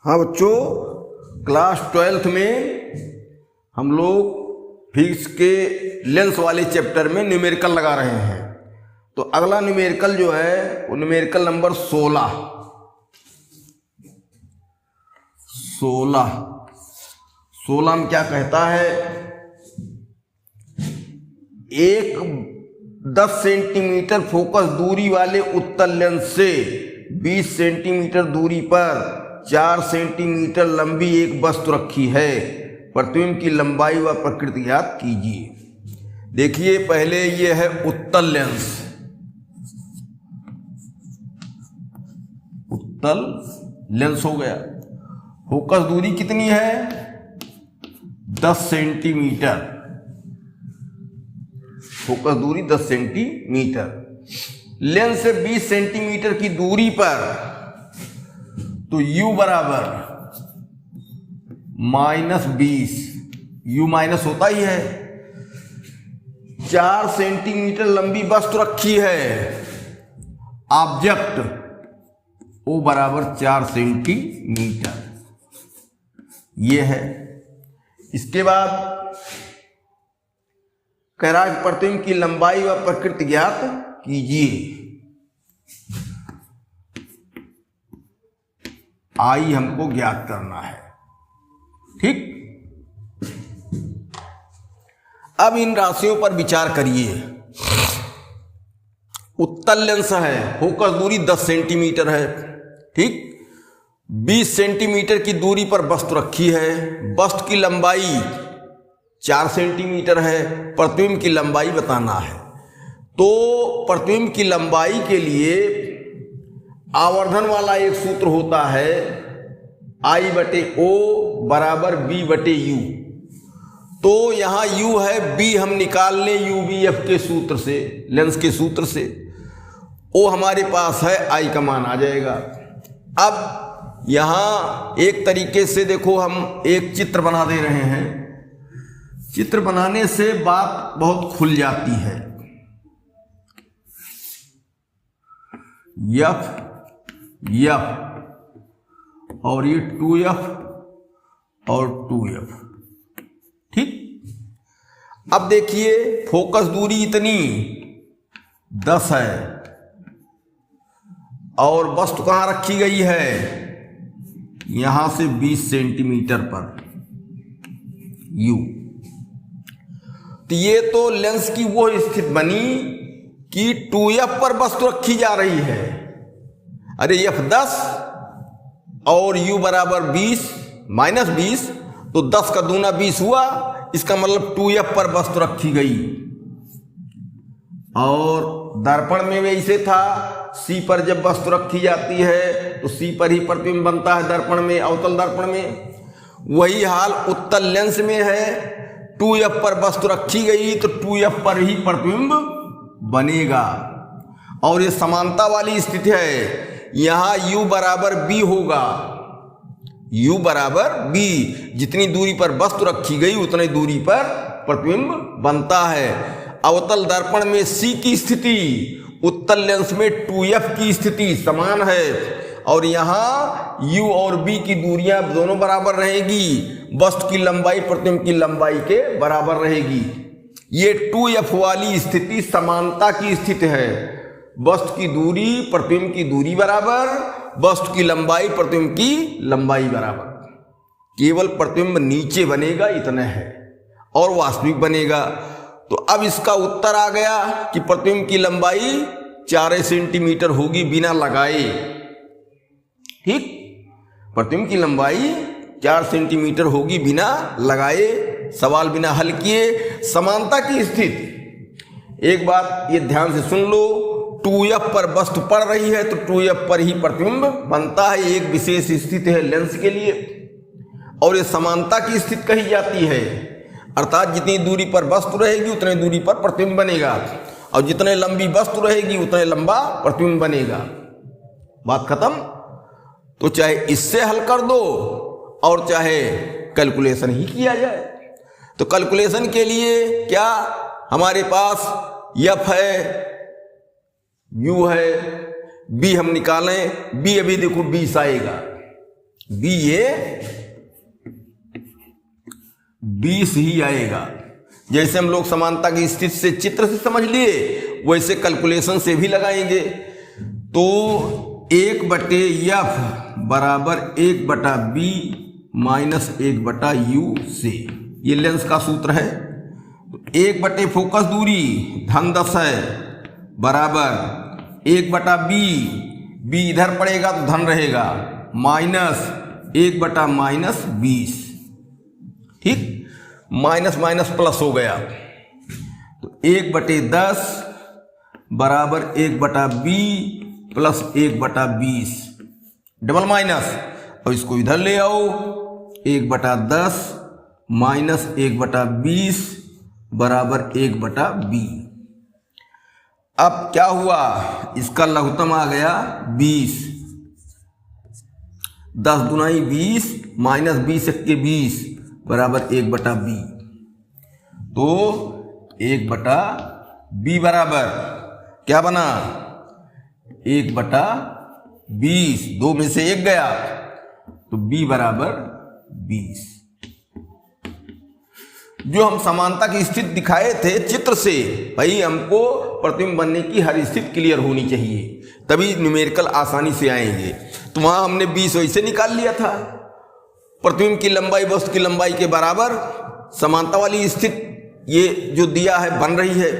हाँ बच्चों, class 12th में हम लोग फिजिक्स के लेंस वाले चैप्टर में न्यूमेरिकल लगा रहे हैं। तो अगला न्यूमेरिकल जो है वो न्यूमेरिकल नंबर 16 में क्या कहता है, एक 10 सेंटीमीटर फोकस दूरी वाले उत्तल लेंस से 20 सेंटीमीटर दूरी पर 4 सेंटीमीटर लंबी एक वस्तु रखी है, प्रतिबिंब की लंबाई व प्रकृति ज्ञात कीजिए। देखिए पहले ये है उत्तल लेंस, उत्तल लेंस हो गया। फोकस दूरी कितनी है? 10 सेंटीमीटर। फोकस दूरी 10 सेंटीमीटर। लेंस से 20 सेंटीमीटर की दूरी पर तो u बराबर -20, u माइनस होता ही है। 4 सेंटीमीटर लंबी वस्तु रखी है, ऑब्जेक्ट o बराबर 4 सेंटीमीटर, ये है। इसके बाद कह रहा है प्रतिबिंब की लंबाई व प्रकृति ज्ञात कीजिए। आई हमको ज्ञात करना है, ठीक। अब इन राशियों पर विचार करिए। उत्तल लेंस है, फोकस दूरी 10 सेंटीमीटर है, ठीक। 20 सेंटीमीटर की दूरी पर वस्तु रखी है, वस्तु की लंबाई 4 सेंटीमीटर है, प्रतिबिंब की लंबाई बताना है। तो प्रतिबिंब की लंबाई के लिए आवर्धन वाला एक सूत्र होता है, I/O बराबर B/U। तो यहाँ U है, B हम निकाल लें UVF के सूत्र से, लेंस के सूत्र से। O हमारे पास है, I का मान आ जाएगा। अब यहाँ एक तरीके से देखो, हम एक चित्र बना दे रहे हैं। चित्र बनाने से बात बहुत खुल जाती है। F और ये 2F और 2F, ठीक। अब देखिए फोकस दूरी इतनी 10 है और वस्तु कहाँ रखी गई है? यहां से 20 सेंटीमीटर पर U। तो ये तो लेंस की वो स्थिति बनी कि 2F पर वस्तु रखी जा रही है। अरे F 10 और U बराबर 20 -20, तो 10 का दूना 20 हुआ। इसका मतलब 2F पर वस्तु रखी गई। और दर्पण में भी ऐसे था, C पर जब वस्तु रखी जाती है तो C पर ही प्रतिबिंब बनता है दर्पण में, अवतल दर्पण में। वही हाल उत्तल लेंस में है, 2F पर वस्तु रखी गई तो 2F पर ही प्रतिबिंब बनेगा। और ये समानता वाली स्थिति है, यहां U बराबर B होगा। U बराबर B, जितनी दूरी पर वस्तु रखी गई उतनी दूरी पर प्रतिबिंब बनता है। अवतल दर्पण में C की स्थिति, उत्तल लेंस में 2F की स्थिति समान है। और यहाँ U और B की दूरियां दोनों बराबर रहेगी, वस्तु की लंबाई प्रतिबिंब की लंबाई के बराबर रहेगी। ये 2F वाली स्थिति समानता की स्थिति है। वस्तु की दूरी प्रतिबिंब की दूरी बराबर, वस्तु की लंबाई प्रतिबिंब की लंबाई बराबर। केवल प्रतिबिंब नीचे बनेगा इतना है और वास्तविक बनेगा। तो अब इसका उत्तर आ गया कि प्रतिबिंब की लंबाई 4 सेंटीमीटर होगी बिना लगाए, ठीक। प्रतिबिंब की लंबाई 4 सेंटीमीटर होगी बिना लगाए। सवाल बिना हल किए। समानता की स्थिति, एक बात ये ध्यान से सुन लो, 2F पर वस्तु पड़ रही है तो 2F पर ही प्रतिबिंब बनता है। एक विशेष स्थिति है लेंस के लिए, और ये समानता की स्थिति कही जाती है। अर्थात जितनी दूरी पर वस्तु रहेगी उतनी दूरी पर प्रतिबिंब बनेगा, और जितने लंबी वस्तु रहेगी उतने लंबा प्रतिबिंब बनेगा। बात खत्म। तो चाहे इससे हल कर दो और चाहे कैलकुलेशन ही किया जाए। तो कैलकुलेशन के लिए क्या हमारे पास F है, U है, B हम निकालें। B अभी देखो 20 आएगा, बी ये 20 ही आएगा। जैसे हम लोग समानता की स्थिति से चित्र से समझ लिए, वैसे कैलकुलेशन से भी लगाएंगे। तो 1/f बराबर 1/b माइनस 1/u से, ये लेंस का सूत्र है। 1/, फोकस दूरी धन 10 है, बराबर 1/b, b इधर पड़ेगा तो धन रहेगा, माइनस 1/-20। ठीक, माइनस माइनस प्लस हो गया। तो 1/10 बराबर 1/b प्लस 1/20, डबल माइनस। और इसको इधर ले आओ, 1/10 माइनस 1/20 बराबर 1/b। अब क्या हुआ, इसका लघुत्तम आ गया 20, 10 दूनी 20 माइनस 20 के 20 बराबर 1/b। तो 1/b बराबर क्या बना, 1/20, 2 में से 1 गया, तो b बराबर 20। जो हम समानता की स्थिति दिखाए थे चित्र से, भाई हमको प्रतिबिंब बनने की हर स्थिति क्लियर होनी चाहिए, तभी न्यूमेरिकल आसानी से आएंगे। तो वहां हमने 20 वैसे निकाल लिया था, प्रतिबिंब की लंबाई वस्तु की लंबाई के बराबर, समानता वाली स्थिति ये जो दिया है बन रही है,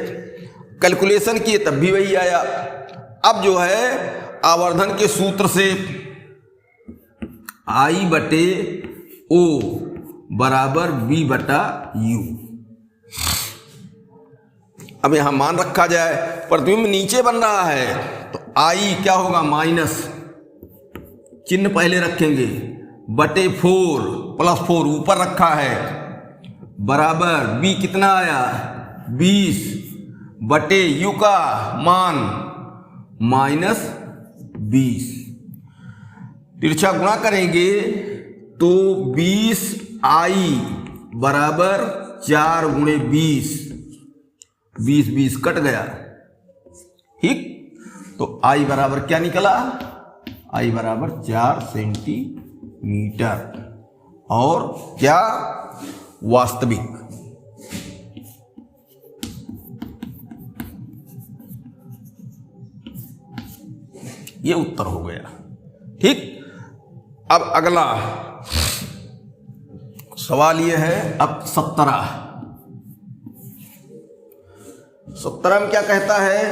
कैलकुलेशन किए तब भी वही आया। अब जो है आवर्धन के सूत्र से I/O बराबर B/U। अब यहां मान रखा जाए, प्रतिबिंब नीचे बन रहा है तो I क्या होगा, माइनस, चिन्ह पहले रखेंगे, /4 प्लस 4 ऊपर रखा है, बराबर b कितना आया 20 बटे u का मान -20। तिरछा गुणा करेंगे तो 20i बराबर 4 गुणे 20, 20 कट गया। ठीक, तो i बराबर क्या निकला, i बराबर 4 सेंटीमीटर। और क्या, वास्तविक। ये उत्तर हो गया। ठीक, अब अगला सवाल ये है, अब 17 में क्या कहता है,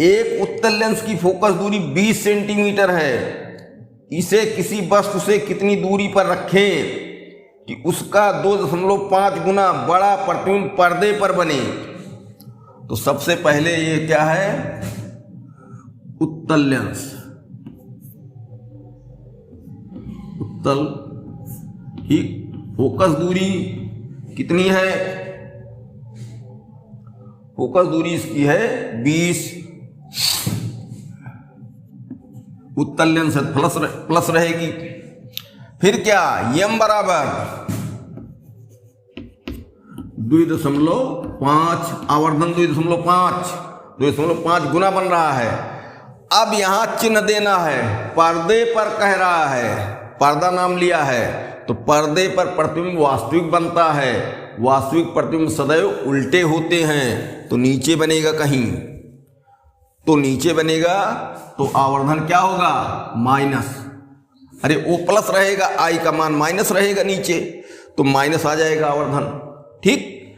एक उत्तल लेंस की फोकस दूरी 20 सेंटीमीटर है, इसे किसी वस्तु से कितनी दूरी पर रखें कि उसका 2.5 गुना बड़ा प्रतिबिंब पर्दे पर बने। तो सबसे पहले ये क्या है, उत्तल लेंस, उत्तल। ठीक, फोकस दूरी कितनी है, फोकस दूरी इसकी है 20, उत्तल लेंस प्लस रहेगी। फिर क्या, m बराबर 2.5, आवर्धन 2.5 गुना बन रहा है। अब यहां चिन्ह देना है, पर्दे पर कह रहा है, पर्दा नाम लिया है, तो पर्दे पर प्रतिबिंब वास्तविक बनता है। वास्तविक प्रतिबिंब सदैव उल्टे होते हैं, तो नीचे बनेगा कहीं, तो नीचे बनेगा तो आवर्धन क्या होगा, माइनस। अरे ओ प्लस रहेगा, आई का मान माइनस रहेगा नीचे, तो माइनस आ जाएगा आवर्धन। ठीक,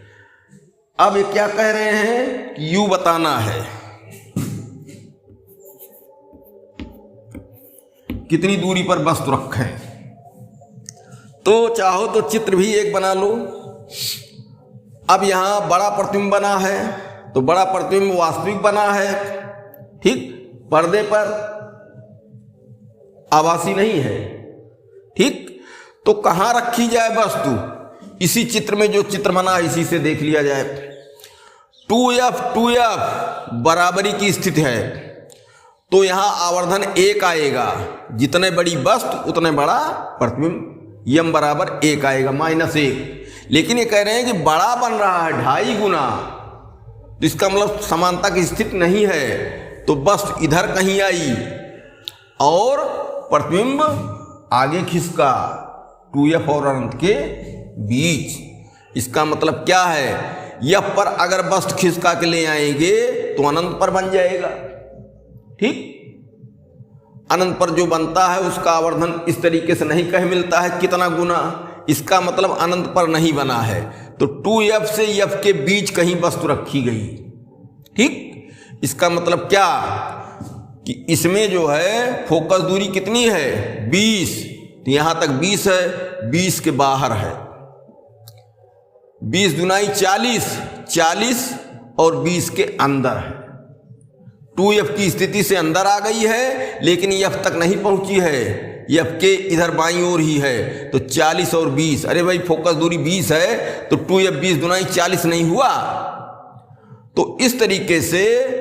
अब ये क्या कह रहे हैं कि यू बताना है, कितनी दूरी पर वस्तु रखें। तो चाहो तो चित्र भी एक बना लो। अब यहां बड़ा प्रतिबिंब बना है, तो बड़ा प्रतिबिंब वास्तविक बना है। ठीक, पर्दे पर आभासी नहीं है। ठीक, तो कहां रखी जाए वस्तु, इसी चित्र में जो चित्र बना है इसी से देख लिया जाए। 2f बराबरी की स्थिति है, तो यहां आवर्धन 1 आएगा, जितने बड़ी वस्तु उतने बड़ा प्रतिबिंब, m बराबर 1 आएगा, -1। लेकिन ये कह रहे हैं कि बड़ा बन रहा है 2.5 गुना, तो इसका मतलब समानता की स्थिति नहीं है। तो वस्तु इधर कहीं आई और प्रतिबिंब आगे खिसका 2f और अनंत के बीच। इसका मतलब क्या है, f पर अगर वस्तु खिसका के ले आएंगे तो अनंत पर बन जाएगा। ठीक, अनंत पर जो बनता है उसका आवर्धन इस तरीके से नहीं कह मिलता है कितना गुना, इसका मतलब अनंत पर नहीं बना है। तो 2f से f के बीच कहीं वस्तु रखी गई। ठीक, इसका मतलब क्या कि इसमें जो है फोकस दूरी कितनी है 20, तो यहां तक 20 है, 20 के बाहर है। 20 दुनाई 40, 40 और 20 के अंदर है। 2f की स्थिति से अंदर आ गई है लेकिन f तक नहीं पहुंची है, f के इधर बाईं ओर ही है। तो 40 और 20, अरे भाई फोकस दूरी 20 है तो 2f 20 दुनाई 40 नहीं हुआ। तो इस तरीके से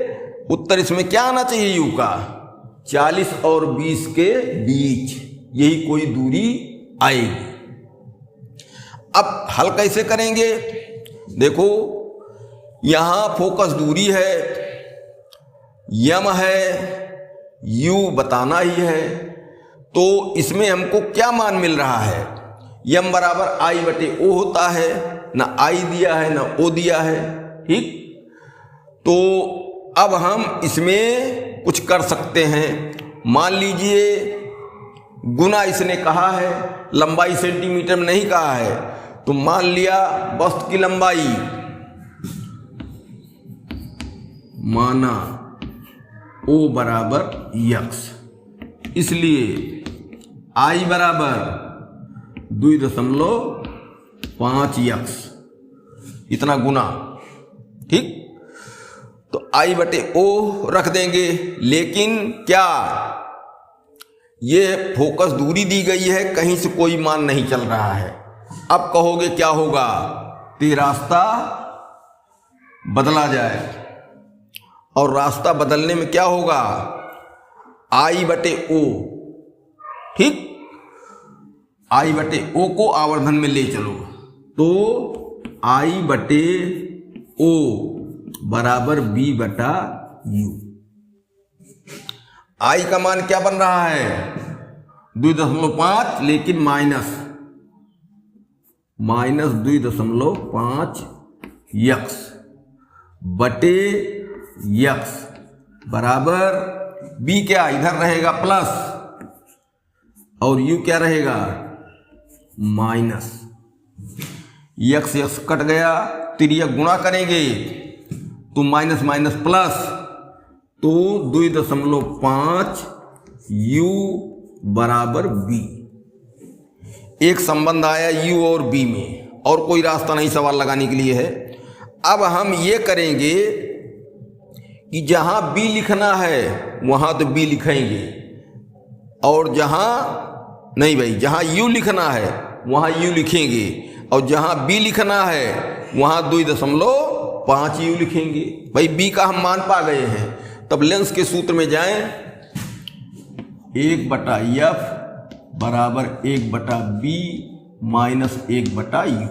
उत्तर इसमें क्या आना चाहिए u का, 40 और 20 के बीच, यही कोई दूरी आएगी। अब हल कैसे करेंगे, देखो यहां फोकस दूरी है, यम है, u बताना ही है। तो इसमें हमको क्या मान मिल रहा है, यम बराबर आई बटे ओ होता है, ना आई दिया है ना ओ दिया है। ठीक, तो अब हम इसमें कुछ कर सकते हैं। मान लीजिए गुना इसने कहा है, लंबाई सेंटीमीटर में नहीं कहा है, तो मान लिया वस्तु की लंबाई माना O बराबर x, इसलिए I बराबर 2.5x, इतना गुना। ठीक, तो I बटे O रख देंगे। लेकिन क्या ये फोकस दूरी दी गई है, कहीं से कोई मान नहीं चल रहा है। अब कहोगे क्या होगा, तो रास्ता बदला जाए, और रास्ता बदलने में क्या होगा, I बटे O। ठीक, I बटे O को आवर्धन में ले चलो, तो I बटे O बराबर B बटा U। I का मान क्या बन रहा है 2.5, लेकिन माइनस 2.5 x बटे x बराबर b, क्या इधर रहेगा प्लस और u क्या रहेगा माइनस। x कट गया, तिर्यक गुणा करेंगे तो माइनस माइनस प्लस, तो 2.5 u बराबर b। एक संबंध आया u और b में, और कोई रास्ता नहीं सवाल लगाने के लिए है। अब हम ये करेंगे कि जहां b लिखना है वहां तो b लिखेंगे, और जहां नहीं भाई, जहां u लिखना है वहां u लिखेंगे, और जहां b लिखना है वहां 2.5 u लिखेंगे। भाई b का हम मान पा गए हैं। तब लेंस के सूत्र में जाएं, 1/f बराबर 1/b माइनस 1/u।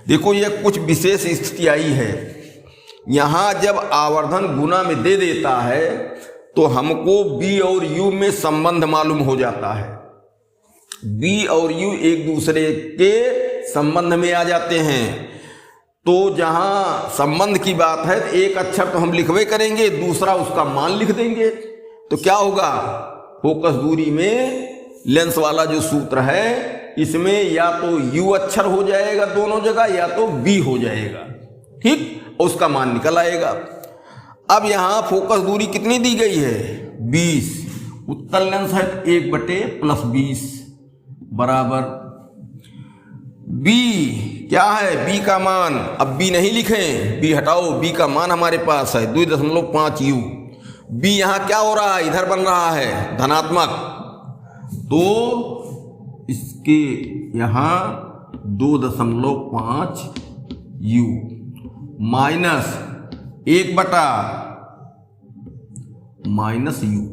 देखो ये कुछ विशेष स्थिति आई है। यहां जब आवर्धन गुना में दे देता है तो हमको b और u में संबंध मालूम हो जाता है। b और u एक दूसरे के संबंध में आ जाते हैं। तो जहां संबंध की बात है तो एक अक्षर तो हम लिखवे करेंगे, दूसरा उसका मान लिख देंगे। तो क्या होगा, फोकस दूरी में लेंस वाला जो सूत्र है इसमें या तो u अक्षर हो जाएगा दोनों जगह, या तो b हो जाएगा। ठीक, उसका मान निकल आएगा। अब यहां फोकस दूरी कितनी दी गई है 20, उत्तल लेंस है 1/+20 बराबर b। क्या है b का मान, अब b नहीं लिखें, b हटाओ, b का मान हमारे पास है 2.5 u। b यहां क्या हो रहा है, इधर बन रहा है धनात्मक, तो इसके यहां 2.5 u माइनस 1/-u।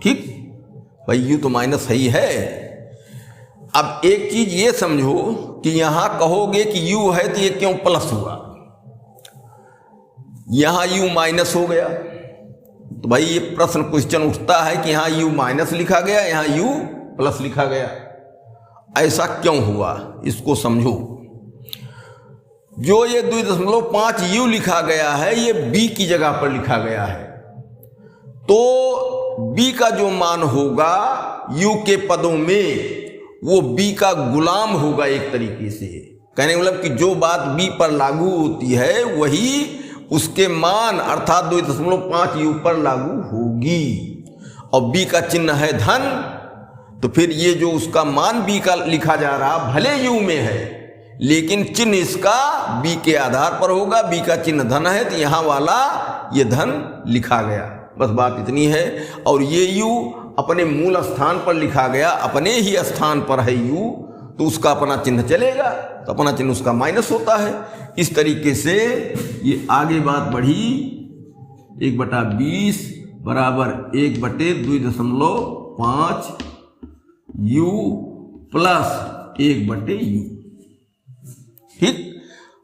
ठीक भाई, u तो माइनस ही है। अब एक चीज ये समझो कि यहां कहोगे कि u है तो ये क्यों प्लस हुआ, यहां u माइनस हो गया। तो भाई ये प्रश्न क्वेश्चन उठता है कि यहाँ u माइनस लिखा गया, यहाँ u प्लस लिखा गया, ऐसा क्यों हुआ, इसको समझो। जो ये 2.5 u लिखा गया है ये b की जगह पर लिखा गया है, तो b का जो मान होगा u के पदों में वो b का गुलाम होगा एक तरीके से। कहने का मतलब कि जो बात b पर लागू होती है वही उसके मान अर्थात 2.5 u पर लागू होगी। और b का चिन्ह है धन, तो फिर ये जो उसका मान b का लिखा जा रहा भले u में है लेकिन चिन्ह इसका b के आधार पर होगा। b का चिन्ह धन है तो यहाँ वाला ये धन लिखा गया, बस बात इतनी है। और ये u अपने मूल स्थान पर लिखा गया, अपने ही स्थान पर है u, तो उसका अपना चिन्ह चलेगा, तो अपना चिन्ह उसका माइनस होता है। इस तरीके से ये आगे बात बढ़ी। 1/20 बराबर 1/2.5 u प्लस 1/u। ठीक,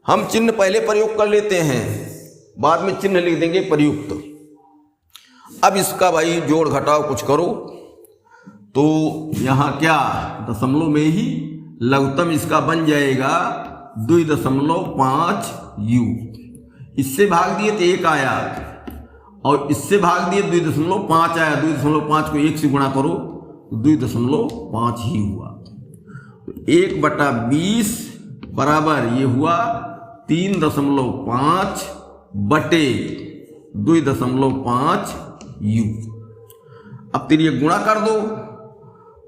हम चिन्ह पहले प्रयोग कर लेते हैं, बाद में चिन्ह लिख देंगे प्रयुक्त। अब इसका भाई जोड़ घटाव कुछ करो, तो यहाँ क्या दशमलव में ही लघुत्तम इसका बन जाएगा 2.5 u। इससे भाग दिए तो 1 आया और इससे भाग दिए 2.5 आया। 2.5 को 1 से गुणा करो तो 2.5 ही हुआ। तो 1/20 बराबर ये हुआ 3.5 बटे 2.5 u। अब तिर्यक गुणा कर दो,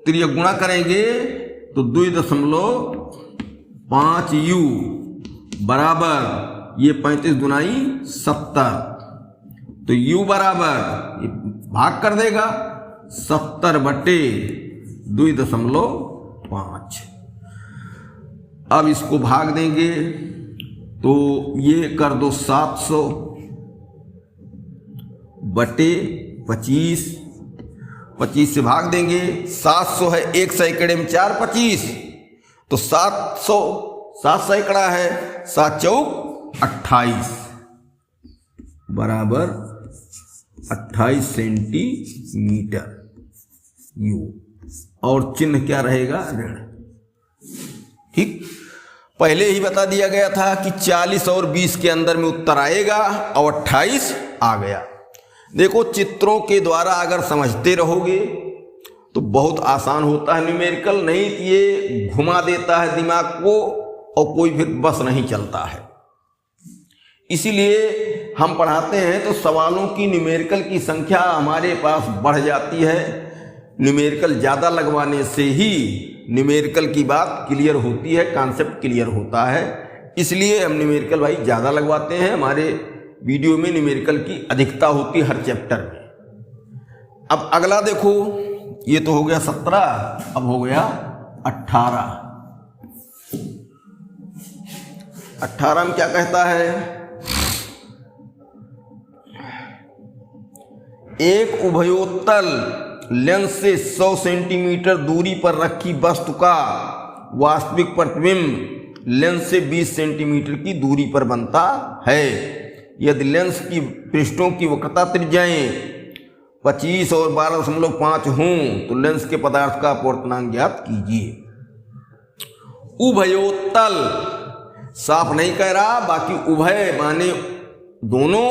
तिर्यक गुणा करेंगे तो 2.5 u बराबर ये 35 दुनाई 70, तो u बराबर भाग कर देगा 70 बटे 2.5। अब इसको भाग देंगे तो ये कर दो 700 बटे 25, 25 से भाग देंगे 700 है, 1 सैकड़े में 4 25, तो 700 7 सैकड़ा है, 7 चौक 28 बराबर 28 सेंटीमीटर u। और चिन्ह क्या रहेगा, ऋण। ठीक, पहले ही बता दिया गया था कि 40 और 20 के अंदर में उत्तर आएगा और 28 आ गया। देखो चित्रों के द्वारा अगर समझते रहोगे तो बहुत आसान होता है न्यूमेरिकल, नहीं तो ये घुमा देता है दिमाग को और कोई फिर बस नहीं चलता है। इसीलिए हम पढ़ाते हैं तो सवालों की न्यूमेरिकल की संख्या हमारे पास बढ़ जाती है। न्यूमेरिकल ज़्यादा लगवाने से ही न्यूमेरिकल की बात क्लियर होती है, कॉन्सेप्ट क्लियर होता है। इसलिए हम न्यूमेरिकल भाई ज़्यादा लगवाते हैं, हमारे वीडियो में न्यूमेरिकल की अधिकता होती है हर चैप्टर में। अब अगला देखो, ये तो हो गया 17, अब हो गया 18। 18 में क्या कहता है, एक उभयोत्तल लेंस से 100 सेंटीमीटर दूरी पर रखी वस्तु का वास्तविक प्रतिबिंब लेंस से 20 सेंटीमीटर की दूरी पर बनता है। यदि लेंस की पृष्ठों की वक्रता त्रिज्याएं 25 और 12.5 हों तो लेंस के पदार्थ का अपवर्तनांक ज्ञात कीजिए। उभयोत्तल साफ नहीं कह रहा, बाकी उभय माने दोनों,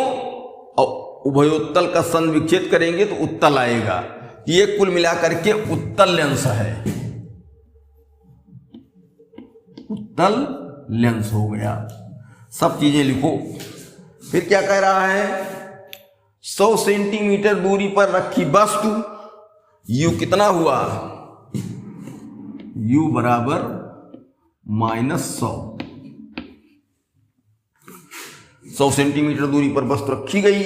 और उभयोत्तल का संविच्छेद करेंगे तो उत्तल आएगा। ये कुल मिलाकर के उत्तल लेंस है, उत्तल लेंस हो गया। सब चीजें लिखो। फिर क्या कह रहा है, 100 सेंटीमीटर दूरी पर रखी वस्तु, u कितना हुआ, u बराबर -100। 100 सेंटीमीटर दूरी पर वस्तु रखी गई।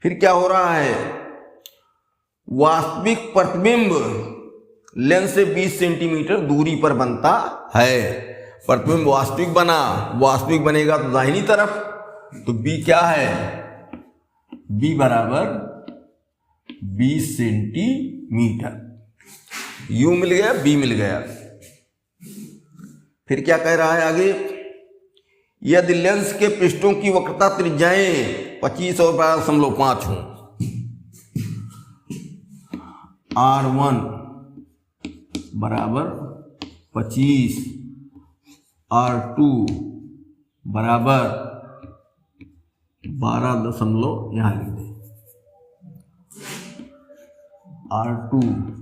फिर क्या हो रहा है, वास्तविक प्रतिबिंब लेंस से 20 सेंटीमीटर दूरी पर बनता है। प्रतिबिंब वास्तविक बना, वास्तविक बनेगा तो दाहिनी तरफ, तो b क्या है, b बराबर 20 सेंटीमीटर। u मिल गया, b मिल गया। फिर क्या कह रहा है आगे, यदि लेंस के पृष्ठों की वक्रता त्रिज्याएं 25 और 12.5 हों R1 बराबर 25, R2 बराबर 12 यहाँ लिख दें, R2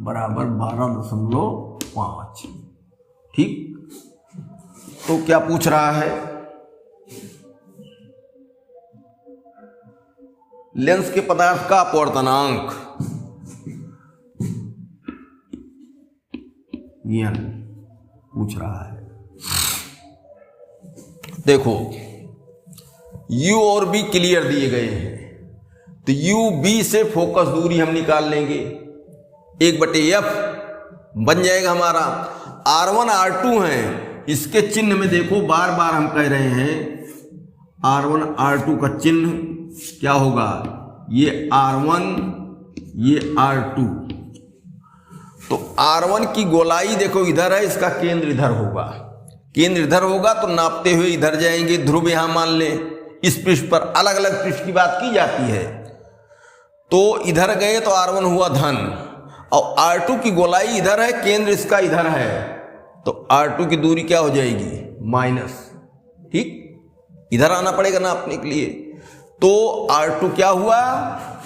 बराबर 12.5। ठीक, तो क्या पूछ रहा है? लेंस के पदार्थ का अपवर्तनांक n पूछ रहा है। देखो u और b क्लियर दिए गए हैं, तो u b से फोकस दूरी हम निकाल लेंगे, 1/f बन जाएगा हमारा। R1 R2 है, इसके चिन्ह में देखो बार बार हम कह रहे हैं R1 R2 का चिन्ह क्या होगा, ये R1 ये R2। तो R1 की गोलाई देखो इधर है, इसका केंद्र इधर होगा, केंद्र इधर होगा तो नापते हुए इधर जाएंगे, ध्रुव यहां मान लें। इस पृष्ठ पर अलग अलग पृष्ठ की बात की जाती है, तो इधर गए तो R1 हुआ धन, और R2 की गोलाई इधर है, केंद्र इसका इधर है, तो R2 की दूरी क्या हो जाएगी, माइनस। ठीक, इधर आना पड़ेगा नापने के लिए, तो R2 क्या हुआ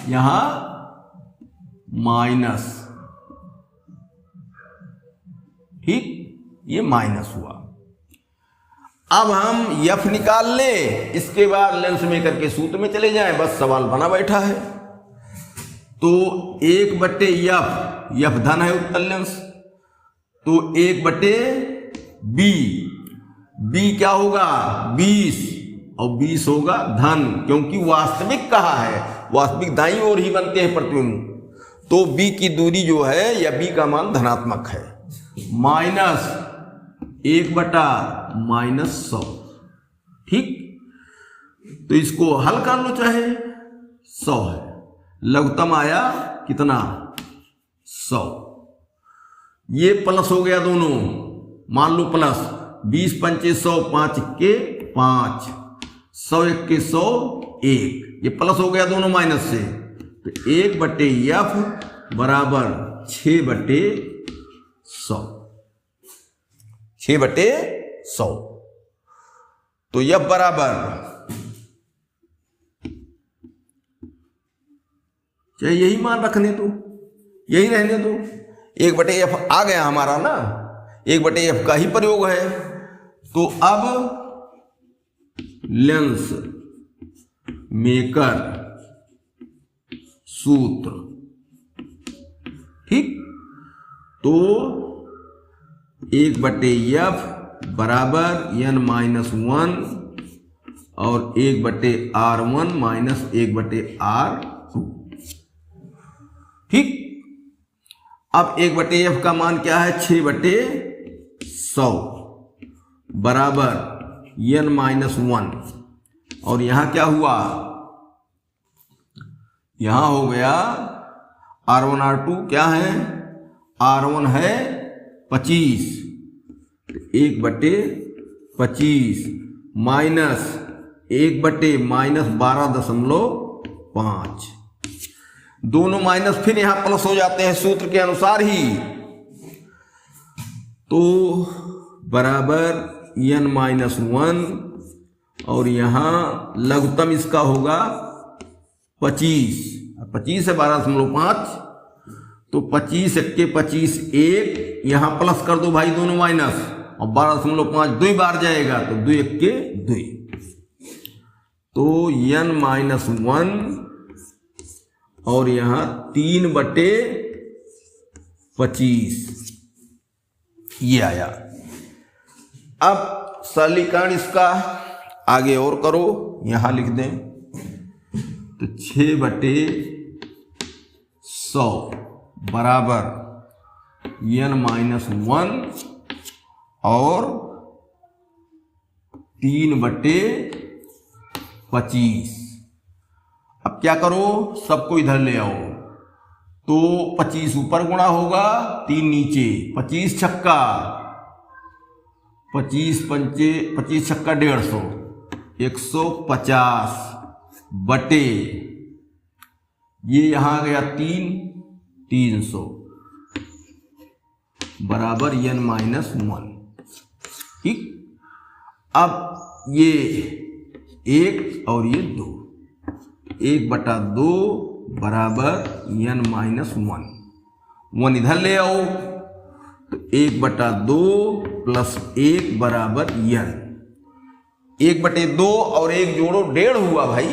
यहां माइनस। ठीक, ये माइनस हुआ। अब हम F निकाल लें, इसके बाद लेंस मेकर के सूत्र में चले जाएं, बस सवाल बना बैठा है। तो 1/f, F धन है उत्तल लेंस, तो 1/b, b क्या होगा 20, और 20 होगा धन, क्योंकि वास्तविक कहा है, वास्तविक दाईं ओर ही बनते हैं प्रतिबिंब, तो b की दूरी जो है या b का मान धनात्मक है, माइनस 1/-100। ठीक, तो इसको हल कर लो, चाहे 100 है, लघुत्तम आया कितना 100, ये प्लस हो गया दोनों, मान लो प्लस 20 पंचे 100, 5 के 5, 100 1 के 100 1, ये प्लस हो गया दोनों माइनस से, तो 1/f बराबर 6/100, 6/100। तो F बराबर, चाहे यही मान रखने दो, यही रहने दो, 1/f आ गया हमारा ना, 1/f का ही प्रयोग है। तो अब लेंस मेकर सूत्र, ठीक, तो 1/f बराबर n-1 और 1/r1 माइनस 1/r2। ठीक, अब 1/f का मान क्या है 6/100 बराबर n-1, और यहां क्या हुआ, यहां हो गया R1 R2 क्या है, R1 है 25, 1/25 माइनस 1/-12.5, दोनों माइनस फिर यहां प्लस हो जाते हैं सूत्र के अनुसार ही, तो बराबर n-1, और यहां लघुत्तम इसका होगा 25, 25 है 12.5, तो 25 1 के 25 1, यहां प्लस कर दो भाई दोनों माइनस, और 12.5 2 बार जाएगा, तो 2 1 के 2, तो n-1 और यहां 3/25 ये आया। अब सरलीकरण इसका आगे और करो, यहां लिख दें, तो 6/100 बराबर n-1 और 3/25। अब क्या करो, सबको इधर ले आओ, तो 25 ऊपर गुणा होगा, 3 नीचे, 25 छक्का 25 पंचे 25 छक्का 150, 150 बटे ये यहां गया 3, 300, बराबर n-1। ठीक, अब ये 1 और ये 2, 1/2 बराबर n-1। 1 इधर ले आओ तो 1/2 प्लस 1 बराबर n। 1/2 और 1 जोड़ो 1.5 हुआ भाई,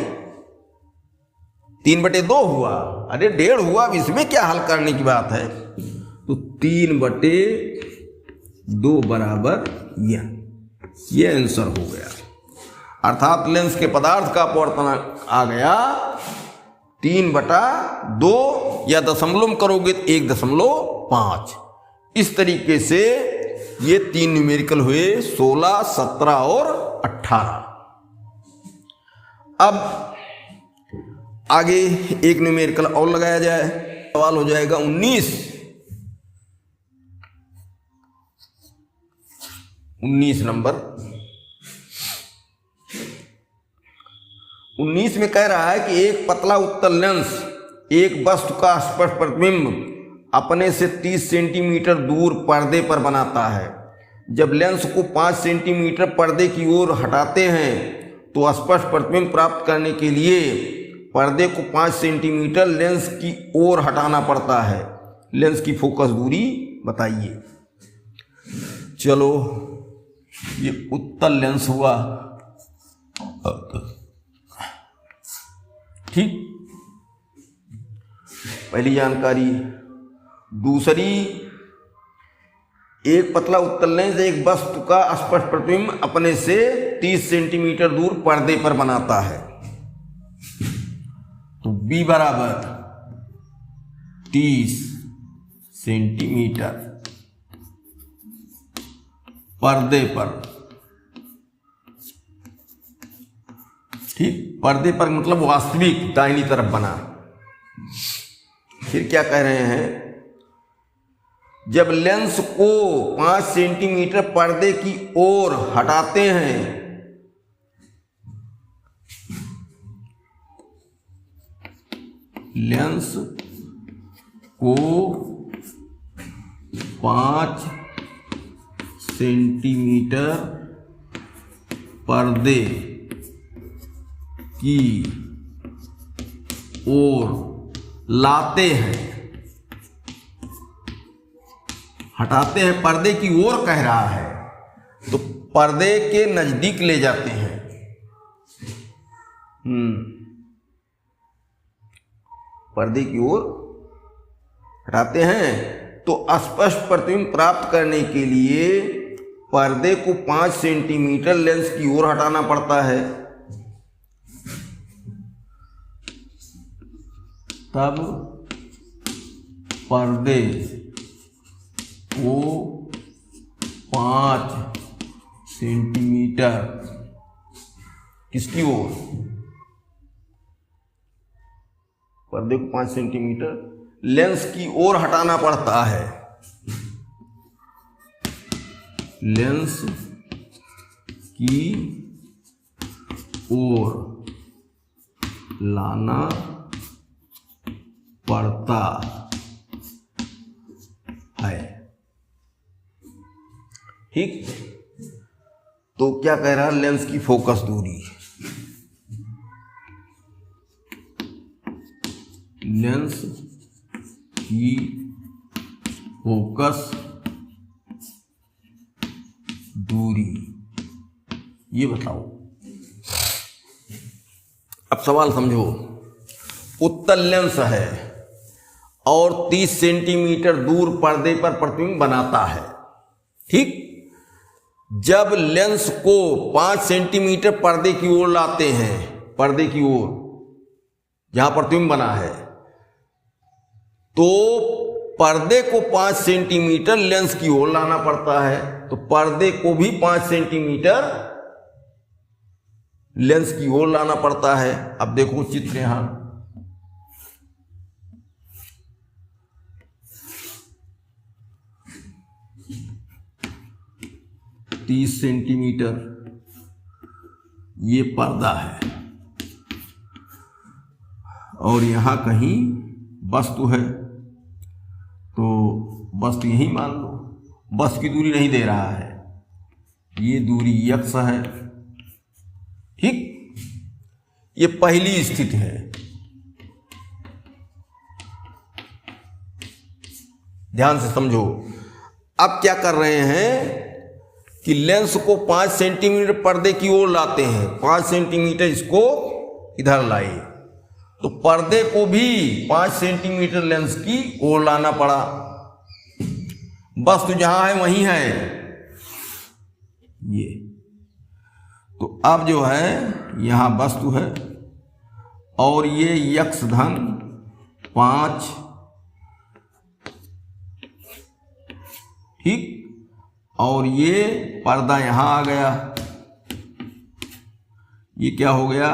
3/2 हुआ। अरे 1.5 हुआ, अब इसमें क्या हल करने की बात है। तो 3/2 बराबर n, ये आंसर हो गया। अर्थात लेंस के पदार्थ का अपवर्तनांक आ गया 3/2, या दशमलव में करोगे तो 1.5। इस तरीके से ये 3 न्यूमेरिकल हुए, 16, 17 और 18। अब आगे एक न्यूमेरिकल और लगाया जाए, सवाल हो जाएगा 19 नंबर। 19 में कह रहा है कि एक पतला उत्तल लेंस एक वस्तु का स्पष्ट प्रतिबिंब अपने से 30 सेंटीमीटर दूर पर्दे पर बनाता है। जब लेंस को 5 सेंटीमीटर पर्दे की ओर हटाते हैं तो स्पष्ट प्रतिबिंब प्राप्त करने के लिए पर्दे को 5 सेंटीमीटर लेंस की ओर हटाना पड़ता है। लेंस की फोकस दूरी बताइए। चलो, ये उत्तल लेंस हुआ, ठीक, पहली जानकारी। दूसरी, एक पतला उत्तल लेंस एक वस्तु का स्पष्ट प्रतिबिंब अपने से 30 सेंटीमीटर दूर पर्दे पर बनाता है। तो B बराबर 30 सेंटीमीटर पर्दे पर, ठीक, पर्दे पर मतलब वास्तविक दाहिनी तरफ बना। फिर क्या कह रहे हैं, जब लेंस को 5 सेंटीमीटर पर्दे की ओर हटाते हैं लेंस को 5 सेंटीमीटर पर्दे की ओर लाते हैं, हटाते हैं, पर्दे की ओर कह रहा है, तो पर्दे के नजदीक ले जाते हैं। पर्दे की ओर हटाते हैं तो स्पष्ट प्रतिबिंब प्राप्त करने के लिए पर्दे को 5 सेंटीमीटर लेंस की ओर हटाना पड़ता है। तब पर्दे को 5 सेंटीमीटर किसकी ओर, पर्दे को 5 सेंटीमीटर लेंस की ओर हटाना पड़ता है। लेंस की ओर लाना पड़ता है, ठीक। तो क्या कह रहा है, लेंस की फोकस दूरी, लेंस की फोकस दूरी, ये बताओ। अब सवाल समझो, उत्तल लेंस है और 30 सेंटीमीटर दूर पर्दे पर प्रतिबिंब बनाता है, ठीक। जब लेंस को 5 सेंटीमीटर पर्दे की ओर लाते हैं, पर्दे की ओर जहां प्रतिबिंब बना है, तो पर्दे को 5 सेंटीमीटर लेंस की ओर लाना पड़ता है। तो पर्दे को भी 5 सेंटीमीटर लेंस की ओर लाना पड़ता है। अब देखो चित्र यहां, तीस सेंटीमीटर ये पर्दा है और यहां कहीं वस्तु है, तो वस्तु यही मान लो बस की दूरी नहीं दे रहा है, ये दूरी x है। ठीक, ये पहली स्थिति है। ध्यान से समझो। अब क्या कर रहे हैं कि लेंस को 5 सेंटीमीटर पर्दे की ओर लाते हैं, 5 सेंटीमीटर इसको इधर लाए, तो पर्दे को भी 5 सेंटीमीटर लेंस की ओर लाना पड़ा। वस्तु जहां है वहीं है ये, तो अब जो है यहां वस्तु है और ये x धन 5, ठीक, और ये पर्दा यहां आ गया, ये क्या हो गया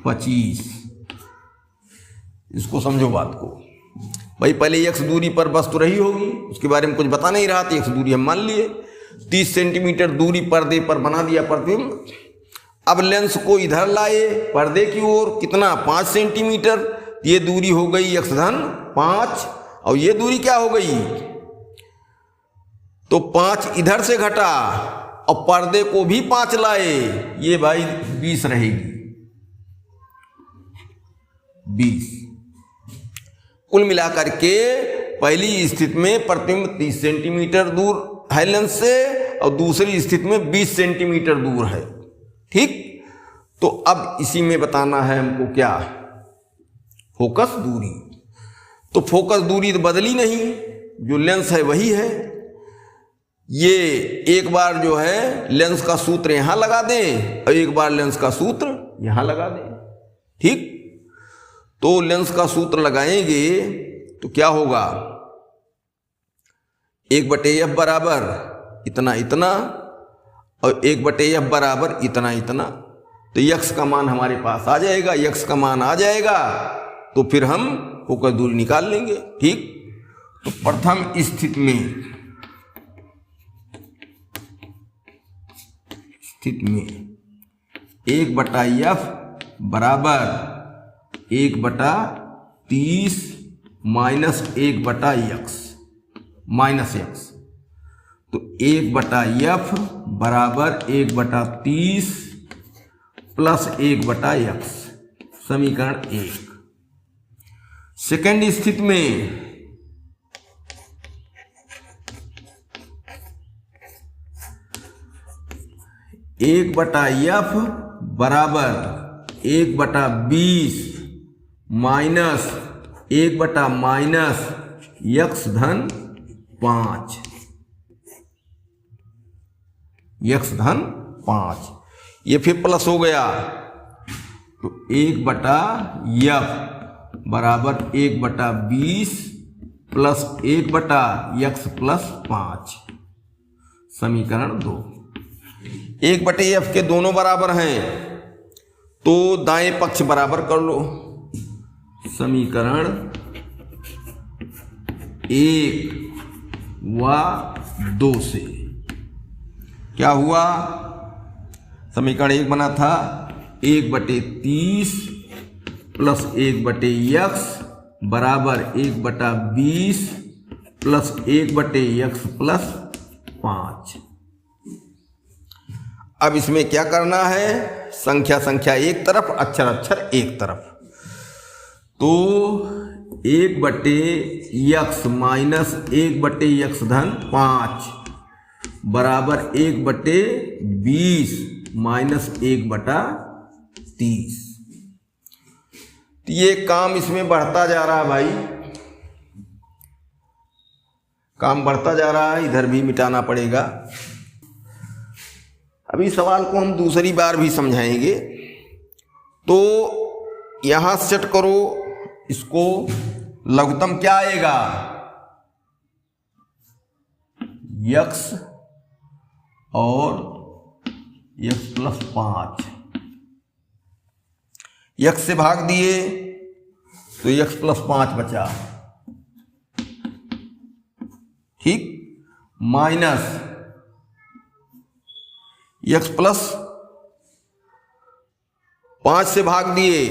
25। इसको समझो बात को भाई। पहले x दूरी पर वस्तु रही होगी, उसके बारे में कुछ बता नहीं रहा था, x दूरी हम मान लिए। 30 सेंटीमीटर दूरी पर्दे पर बना दिया प्रतिबिंब। अब लेंस को इधर लाए पर्दे की ओर, कितना 5 सेंटीमीटर, ये दूरी हो गई x धन 5, और ये दूरी क्या हो गई, तो 5 इधर से घटा और पर्दे को भी 5 लाए, ये भाई 20 रहेगी, 20। कुल मिलाकर के पहली स्थिति में प्रतिबिंब 30 सेंटीमीटर दूर है लेंस से और दूसरी स्थिति में 20 सेंटीमीटर दूर है। ठीक, तो अब इसी में बताना है हमको क्या, फोकस दूरी। तो फोकस दूरी तो बदली नहीं, जो लेंस है वही है। ये एक बार जो है लेंस का सूत्र यहां लगा दें और एक बार लेंस का सूत्र यहां लगा दें। ठीक, तो लेंस का सूत्र लगाएंगे तो क्या होगा, 1/f बराबर इतना इतना और 1/f बराबर इतना इतना। तो x का मान हमारे पास आ जाएगा, x का मान आ जाएगा तो फिर हम फोकस दूरी निकाल लेंगे। ठीक, तो प्रथम स्थिति में 1/f बराबर 1/30 माइनस 1/x माइनस x, तो 1/f बराबर 1/30 प्लस 1/x, समीकरण 1। सेकेंड स्थिति में 1/f बराबर 1/20 माइनस 1/- x धन 5, x धन 5, ये फिर प्लस हो गया, तो 1/f बराबर 1/20 प्लस 1/x प्लस 5, समीकरण 2। 1/f के दोनों बराबर हैं तो दाएं पक्ष बराबर कर लो, समीकरण 1 व 2 से क्या हुआ, समीकरण 1 बना था 1/30 प्लस 1/x बराबर 1/20 प्लस 1/x प्लस 5। अब इसमें क्या करना है, संख्या संख्या एक तरफ, अक्षर अक्षर एक तरफ। तो 1/x माइनस 1/x धन 5 बराबर 1/20 माइनस 1/30। तो ये काम इसमें बढ़ता जा रहा है भाई, काम बढ़ता जा रहा है, इधर भी मिटाना पड़ेगा। अभी सवाल को हम दूसरी बार भी समझाएंगे। तो यहां सेट करो इसको, लघुत्तम क्या आएगा, x और x प्लस 5, x से भाग दिए तो x प्लस 5 बचा, ठीक, माइनस x प्लस 5 से भाग दिए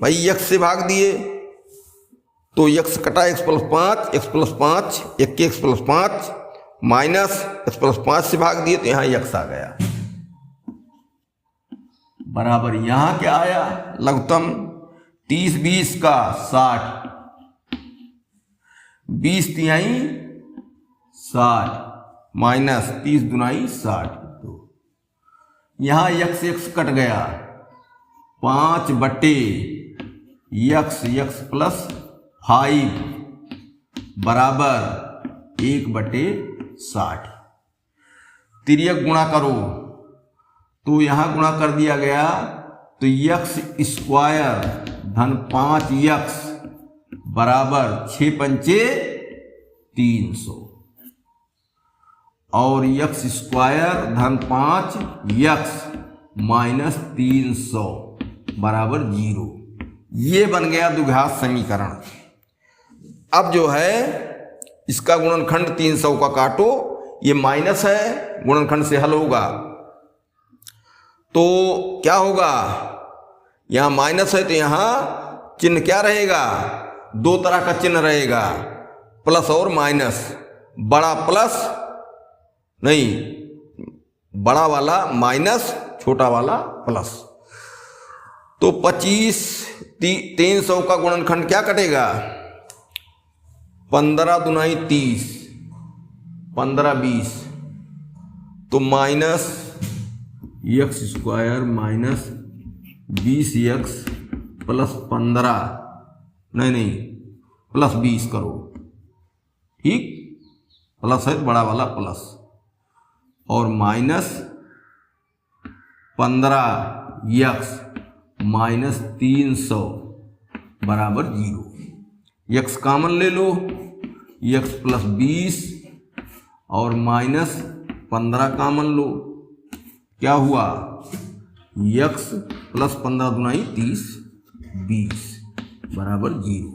भाई, x से भाग दिए तो x कटा x प्लस 5 1 के x plus 5 minus x plus 5 से भाग दिए तो यहाँ x आ गया, बराबर यहाँ क्या आया लघुत्तम 30 20 का 60, 20 तिहाई 60 माइनस 30 दुनाई 60, तो यहाँ x कट गया 5 बटे x प्लस 5 बराबर 1 बटे 60। तिर्यक गुणा करो तो यहाँ गुणा कर दिया गया तो x स्क्वायर धन 5x बराबर 6 पंचे 300 और x स्क्वायर धन 5x माइनस 300 बराबर 0। ये बन गया द्विघात समीकरण। अब जो है इसका गुणनखंड 300 का काटो, ये माइनस है, गुणनखंड से हल होगा तो क्या होगा, यहां माइनस है तो यहां चिन्ह क्या रहेगा, दो तरह का चिन्ह रहेगा, प्लस और माइनस। बड़ा प्लस नहीं, बड़ा वाला माइनस, छोटा वाला प्लस। तो 25 300 का गुणनखंड क्या कटेगा, 15 दुनाई 30 15 20, तो minus x square minus 20x plus 15 नहीं प्लस 20 करो, ठीक, प्लस है बड़ा वाला प्लस, और माइनस 15x माइनस 300 बराबर 0। x कॉमन ले लो, x प्लस 20 और माइनस 15 कॉमन लो, क्या हुआ x प्लस 15 दुनाई 30 20 बराबर 0।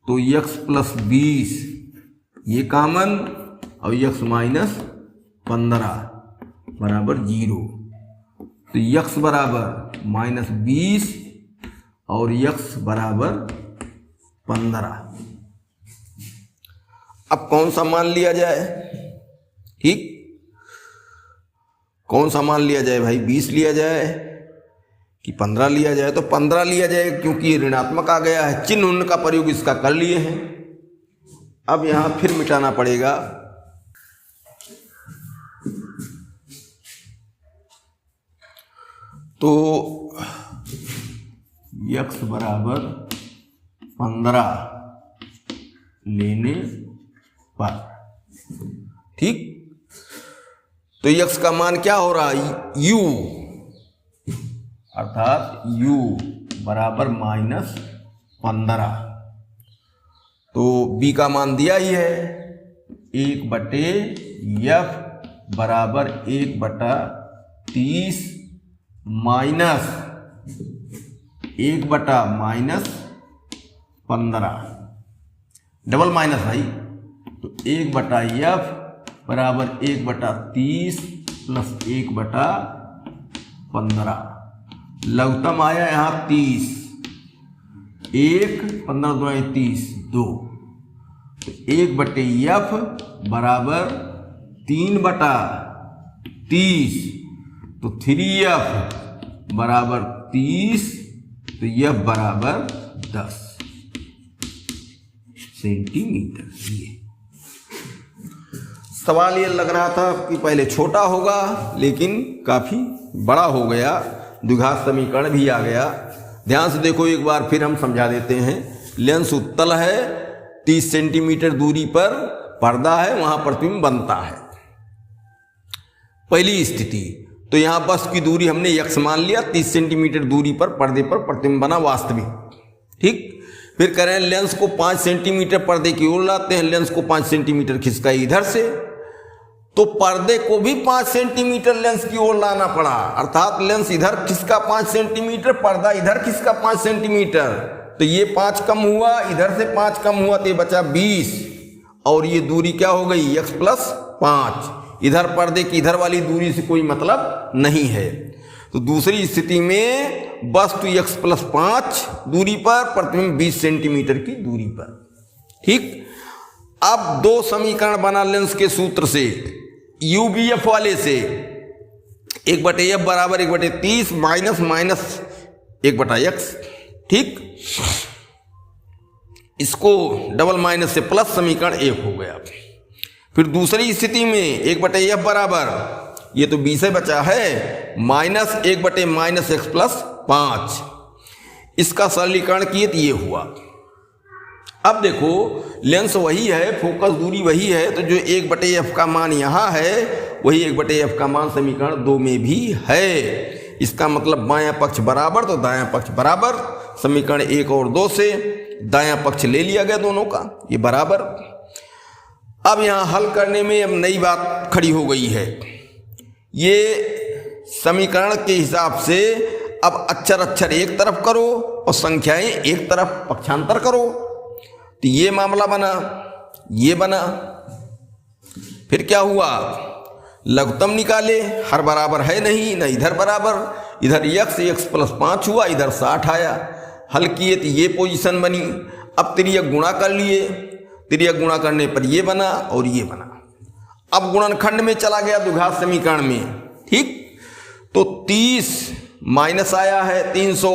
तो x प्लस 20 ये कॉमन और x माइनस 15 बराबर 0, तो x बराबर माइनस 20 और x बराबर 15। अब कौन सा मान लिया जाए, ठीक, कौन सा मान लिया जाए भाई, 20 लिया जाए कि 15 लिया जाए, तो 15 लिया जाए क्योंकि ये ऋणात्मक आ गया है, चिन्ह उन्न का प्रयोग इसका कर लिए हैं। अब यहां फिर मिटाना पड़ेगा, तो x बराबर 15 लेने पर, ठीक, तो x का मान क्या हो रहा है, u, अर्थात u बराबर माइनस 15। तो b का मान दिया ही है, 1 बटे f बराबर 1 बटा 30 माइनस 1 बटा माइनस 15, डबल माइनस भाई, तो 1 बटा f बराबर 1 बटा 30 प्लस 1 बटा 15। लघुत्तम आया यहाँ 30, 1 15 दुआई 30 2, तो 1 बटे f बराबर 3 बटा 30, तो 3f बराबर 30, तो f बराबर 10 सेंटीमीटर। ये सवाल ये लग रहा था कि पहले छोटा होगा लेकिन काफी बड़ा हो गया, द्विघात समीकरण भी आ गया। ध्यान से देखो एक बार फिर हम समझा देते हैं। लेंस उत्तल है, 30 सेंटीमीटर दूरी पर पर्दा है, वहां प्रतिबिंब बनता है। पहली स्थिति तो यहां बस की दूरी हमने x मान लिया, 30 सेंटीमीटर दूरी पर पर्दे पर प्रतिबिंब बना वास्तविक, ठीक। फिर करें लेंस को 5 सेंटीमीटर पर्दे की ओर लाते हैं, लेंस को 5 सेंटीमीटर खिसकाई इधर से, तो पर्दे को भी 5 सेंटीमीटर लेंस की ओर लाना पड़ा, अर्थात लेंस इधर खिसका 5 सेंटीमीटर, पर्दा इधर खिसका 5 सेंटीमीटर, तो ये 5 कम हुआ, इधर से 5 कम हुआ तो ये बचा 20, और ये दूरी क्या हो गई x प्लस 5। इधर पर्दे की इधर वाली दूरी से कोई मतलब नहीं है। तो दूसरी स्थिति में वस्तु x + 5 दूरी पर, प्रतिबिंब 20 सेंटीमीटर की दूरी पर। ठीक, अब दो समीकरण बना लेंस के सूत्र से, UVF वाले से 1/f बराबर 1/30 माइनस 1/x। ठीक, इसको डबल माइनस से प्लस, समीकरण 1 हो गया। फिर दूसरी स्थिति में 1/f बराबर, ये तो 20 बचा है, माइनस 1/-x + 5। इसका सरलीकरण किए तो ये हुआ। अब देखो लेंस वही है, फोकस दूरी वही है, तो जो 1/f का मान यहाँ है वही 1/f का मान समीकरण 2 में भी है। इसका मतलब बायां पक्ष बराबर तो दायां पक्ष बराबर। समीकरण 1 और 2 से दायां पक्ष ले लिया गया दोनों का, ये बराबर। अब यहाँ हल करने में अब नई बात खड़ी हो गई है। ये समीकरण के हिसाब से अब अक्षर एक तरफ करो और संख्याएं एक तरफ पक्षांतर करो, तो ये मामला बना, ये बना। फिर क्या हुआ, लघुत्तम निकाले, हर बराबर है नहीं, ना इधर बराबर, इधर x + 5 हुआ, इधर 60 आया। हल किए तो ये पोजीशन बनी। अब तिर्यक गुणा कर लिए, तिर्यक गुणा करने पर ये बना और ये बना। अब गुणनखंड में चला गया द्विघात समीकरण में। ठीक, तो 30 माइनस आया है 300,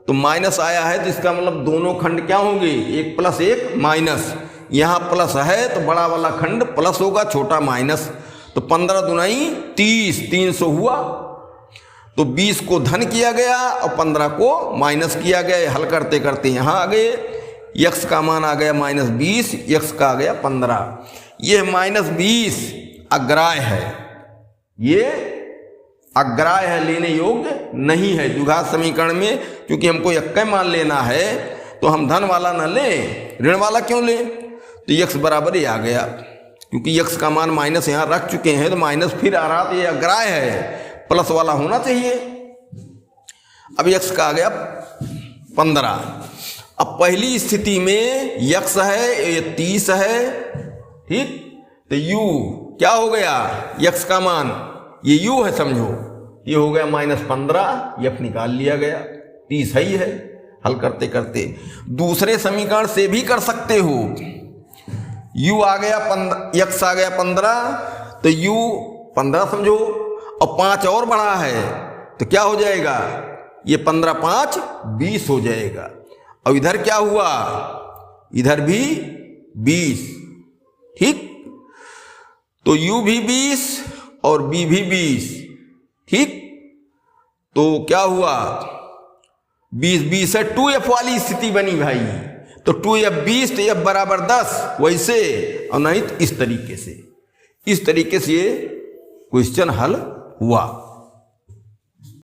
तो माइनस आया है तो इसका मतलब दोनों खंड क्या होंगे, 1 + 1 माइनस। यहाँ प्लस है तो बड़ा वाला खंड प्लस होगा, छोटा माइनस। तो 15 दूनी 30, 300 हुआ। तो 20 को धन किया गया और 15 को माइनस किया गया। हल करते करते यहाँ आ गए, x का मान आ गया -20, x का आ गया 15। यह -20 अग्राह्य है, ये अग्राह्य है, लेने योग्य नहीं है द्विघात समीकरण में। क्योंकि हमको एक मान लेना है तो हम धन वाला ना लें, ऋण वाला क्यों लें। तो x बराबर ये आ गया, क्योंकि x का मान माइनस यहाँ रख चुके हैं तो माइनस फिर आ रहा, तो ये अग्राह्य है, प्लस वाला होना चाहिए। अब x का आ गया 15। अब पहली स्थिति में x है, ये 30 है। ठीक, तो u क्या हो गया, x का मान ये u है समझो, ये हो गया -15, f निकाल लिया गया, 30 है ही है। हल करते करते दूसरे समीकरण से भी कर सकते हो। u आ गया 15, x आ गया 15, तो u 15 समझो, और 5 और बढ़ा है तो क्या हो जाएगा, ये 15 5 20 हो जाएगा। और इधर क्या हुआ, इधर भी 20। ठीक, तो u भी 20 और b भी 20। ठीक, तो क्या हुआ, 20 है, 2f वाली स्थिति बनी भाई। तो 2f 20 तो f बराबर 10, वैसे और नहीं तो इस तरीके से ये क्वेश्चन हल हुआ।